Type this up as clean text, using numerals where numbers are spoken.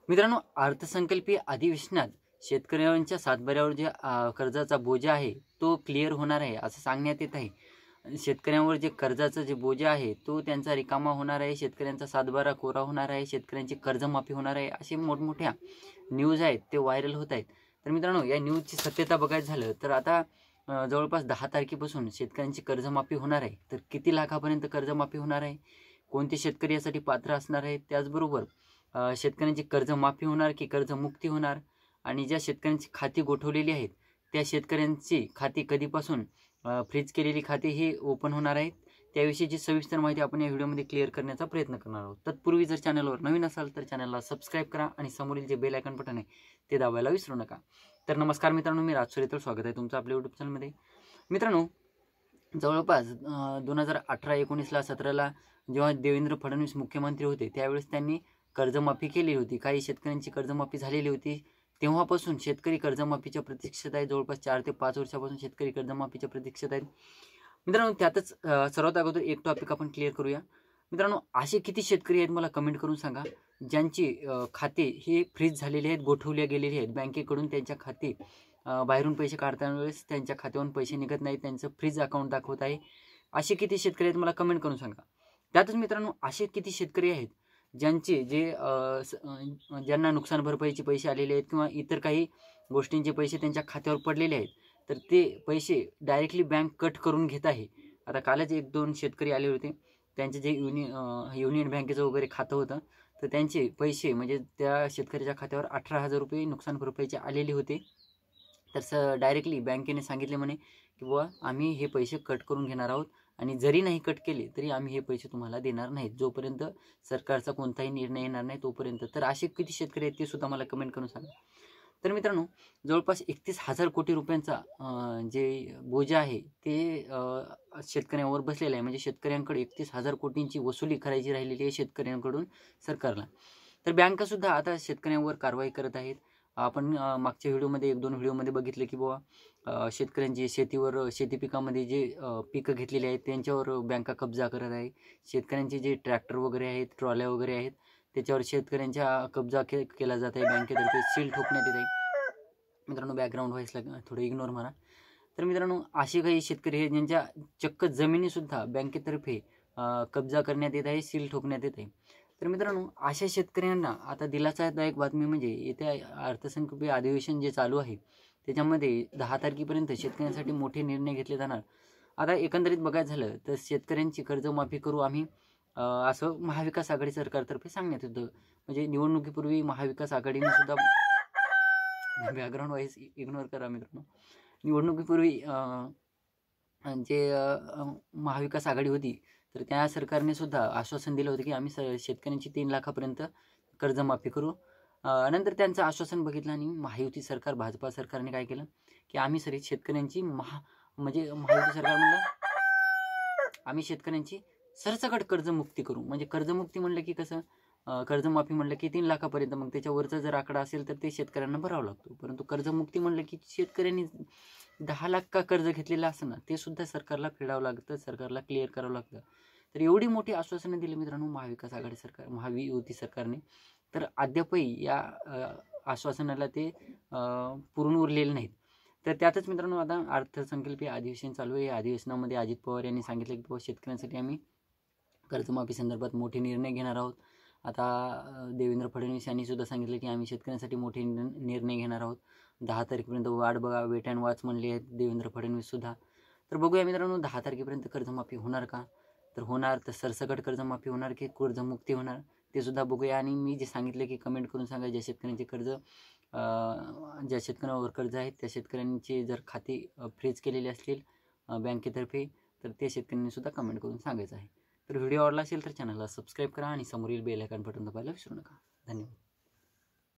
मित्रांनो, अर्थसंकल्पीय अधिवेशनात शेतकऱ्यांच्या सातबाऱ्यावर जे कर्जाचा बोजा आहे तो क्लिअर होणार आहे असं सांगण्यात येत आहे. शेतकऱ्यांवर जे कर्जाचं जे बोजा आहे तो त्यांचा रिकामा होणार आहे, शेतकऱ्यांचा सातबारा कोरा होणार आहे, शेतकऱ्यांची कर्जमाफी होणार आहे, असे मोठमोठ्या न्यूज आहेत ते व्हायरल होत आहेत. तर मित्रांनो, या न्यूजची सत्यता बघायचं झालं तर आता जवळपास 10 तारखेपासून शेतकऱ्यांची कर्जमाफी होणार आहे. तर किती लाखापर्यंत कर्जमाफी होणार आहे, कोणते शेतकरी यासाठी पात्र असणार आहेत, त्याचबरोबर शेतकऱ्यांची कर्जमाफी होणार की कर्जमुक्ती होणार, आणि ज्या शेतकऱ्यांची खाती गोठवलेली आहेत त्या शेतकऱ्यांची खाती कधीपासून फ्रीज केलेली खाती ही ओपन होणार आहेत, त्याविषयीची सविस्तर माहिती आपण या व्हिडिओमध्ये क्लिअर करण्याचा प्रयत्न करणार आहोत. तत्पूर्वी जर चॅनलवर नवीन असाल तर चॅनलला सबस्क्राईब करा आणि समोरील जे बेल आयकॉन बटन आहे ते दाबायला विसरू नका. तर नमस्कार मित्रांनो, मी राज सुरेतर, स्वागत आहे तुमचं आपल्या यूट्यूब चॅनलमध्ये. मित्रांनो, जवळपास 2018-19ला 17ला जेव्हा देवेंद्र फडणवीस मुख्यमंत्री होते त्यावेळेस त्यांनी कर्जमाफी केली होती. काही शेतकऱ्यांची कर्जमाफी झालेली होती. तेव्हापासून शेतकरी कर्जमाफीच्या प्रतीक्षेत आहेत. जवळपास 4 ते 5 वर्षापासून शेतकरी कर्जमाफीच्या प्रतीक्षेत आहेत. मित्रांनो, त्यातच सर्वात अगोदर एक टॉपिक आपण क्लिअर करूया. मित्रांनो, असे किती शेतकरी आहेत मला कमेंट करून सांगा ज्यांची खाते हे फ्रीज झालेली आहेत, गोठवल्या गेलेली आहेत बँकेकडून. त्यांच्या खाते बाहेरून पैसे काढताना वेळेस त्यांच्या खात्यावरून पैसे निघत नाही, त्यांचं फ्रीज अकाउंट दाखवत आहे. असे किती शेतकरी आहेत मला कमेंट करून सांगा. त्यातच मित्रांनो, असे किती शेतकरी आहेत ज्यांचे ज्यांना नुकसान भरपाईचे पैसे आलेले आहेत किंवा इतर काही गोष्टींचे पैसे त्यांच्या खात्यावर पडलेले आहेत, तर ते पैसे डायरेक्टली बँक कट करून घेत आहे. आता कालच 1-2 शेतकरी आले होते, त्यांचे जे युनियन बँकेचं वगैरे खातं होतं, तर त्यांचे पैसे म्हणजे त्या शेतकऱ्याच्या खात्यावर 18,000 रुपये नुकसान भरपाईचे आलेले होते. तर डायरेक्टली बँकेने सांगितले म्हणे की बुवा आम्ही हे पैसे कट करून घेणार आहोत, आणि जरी नाही कट केले तरी आम्ही हे पैसे तुम्हाला देणार नाहीत जोपर्यंत सरकारचा कोणताही निर्णय येणार नाही तोपर्यंत. तर असे किती शेतकरी आहेत ते सुद्धा मला कमेंट करून सांगा. तर मित्रांनो, जवळपास 31,000 कोटी रुपयांचा जे बोजा आहे ते शेतकऱ्यांवर बसलेला आहे. म्हणजे शेतकऱ्यांकडे 31,000 कोटींची वसुली करायची राहिलेली आहे शेतकऱ्यांकडून सरकारला. तर बँकासुद्धा आता शेतकऱ्यांवर कारवाई करत आहेत. आपण मागच्या व्हिडिओमध्ये 1-2 व्हिडिओमध्ये बघितलं की बुवा शेतकऱ्यांची शेती पिकामध्ये जे पिकं घेतलेली आहेत त्यांच्यावर बँका कब्जा करत आहे. शेतकऱ्यांचे जे ट्रॅक्टर वगैरे आहेत, ट्रॉल्या वगैरे आहेत, त्याच्यावर शेतकऱ्यांच्या कब्जा केला जात आहे. बँकेतर्फे सील ठोकण्यात येत आहे. मित्रांनो, बॅकग्राऊंड व्हॉईसला थोडं इग्नोर मारा. तर मित्रांनो, असे काही शेतकरी आहेत ज्यांच्या चक्क जमिनीसुद्धा बँकेतर्फे कब्जा करण्यात येत आहे, सील ठोकण्यात येत आहे. तर मित्रांनो, अशा शेतकऱ्यांना आता दिलासादायक बातमी म्हणजे येत्या अर्थसंकल्पीय अधिवेशन जे चालू आहे त्याच्यामध्ये 10 तारखेपर्यंत शेतकऱ्यांसाठी मोठे निर्णय घेतले जाणार. आता एकंदरीत बघायचं झालं तर शेतकऱ्यांची कर्जमाफी करू आम्ही, असं महाविकास आघाडी सरकारतर्फे सांगण्यात होतं. म्हणजे निवडणुकीपूर्वी महाविकास आघाडीने सुद्धा बॅकग्राऊंड व्हॉईस इग्नोर करा मित्रांनो. निवडणुकीपूर्वी महाविकास आघाडी होती तर त्या सरकारने सुद्धा आश्वासन दिलं होतं की आम्ही शेतकऱ्यांची 3 लाखापर्यंत कर्जमाफी करू. नंतर त्यांचं आश्वासन बघितलं आणि महायुती सरकार, भाजपा सरकारने काय केलं की आम्ही शेतकऱ्यांची महायुती सरकार म्हणलं आम्ही शेतकऱ्यांची सरसकट कर्जमुक्ती करू. म्हणजे कर्जमुक्ती म्हणलं की कसं, कर्जमाफी म्हणलं की 3 लाखापर्यंत, मग त्याच्यावरचा जर आकडा असेल तर ते शेतकऱ्यांना भरावं लागतो. परंतु कर्जमुक्ती म्हणलं की शेतकऱ्यांनी 10 लाख का कर्ज घेतलेलं असं ना ते सुद्धा सरकारला फेडावं लागतं, सरकारला क्लिअर करावं लागतं. तर एवढी मोठी आश्वासनं दिली मित्रांनो महाविकास आघाडी सरकार, महायुती सरकारने, तर अद्यापही या आश्वासनाला ते पूर्ण उरलेले नाहीत. तर त्यातच मित्रांनो, आता अर्थसंकल्पीय अधिवेशन चालू आहे. या अधिवेशनामध्ये अजित पवार यांनी सांगितलं की शेतकऱ्यांसाठी आम्ही कर्जमाफी संदर्भात मोठे निर्णय घेणार आहोत. आता देवेंद्र फडणवीस यांनी सुद्धा सांगितलं की आम्ही शेतकऱ्यांसाठी मोठे निर्णय घेणार आहोत. 10 तारखेपर्यंत वाट बघा, वेट अँड वॉच म्हणले आहेत देवेंद्र फडणवीस सुद्धा. तर बघूया मित्रांनो, 10 तारखेपर्यंत कर्जमाफी होणार का? तर होणार, तर सरसकट कर्जमाफी होणार की कर्जमुक्ती होणार ते सुद्धा बघूया. आणि मी जे सांगितलं की कमेंट करून सांगा ज्या शेतकऱ्यांचे ज्या शेतकऱ्यांवर कर्ज आहेत त्या शेतकऱ्यांची जर खाती फ्रीज केलेली असतील बँकेतर्फे तर त्या शेतकऱ्यांनी सुद्धा कमेंट करून सांगायचं आहे. तर व्हिडिओ आवडला असेल तर चॅनलला सबस्क्राईब करा आणि समोरील बेल आयकॉन बटन दाबायला विसरू नका. धन्यवाद.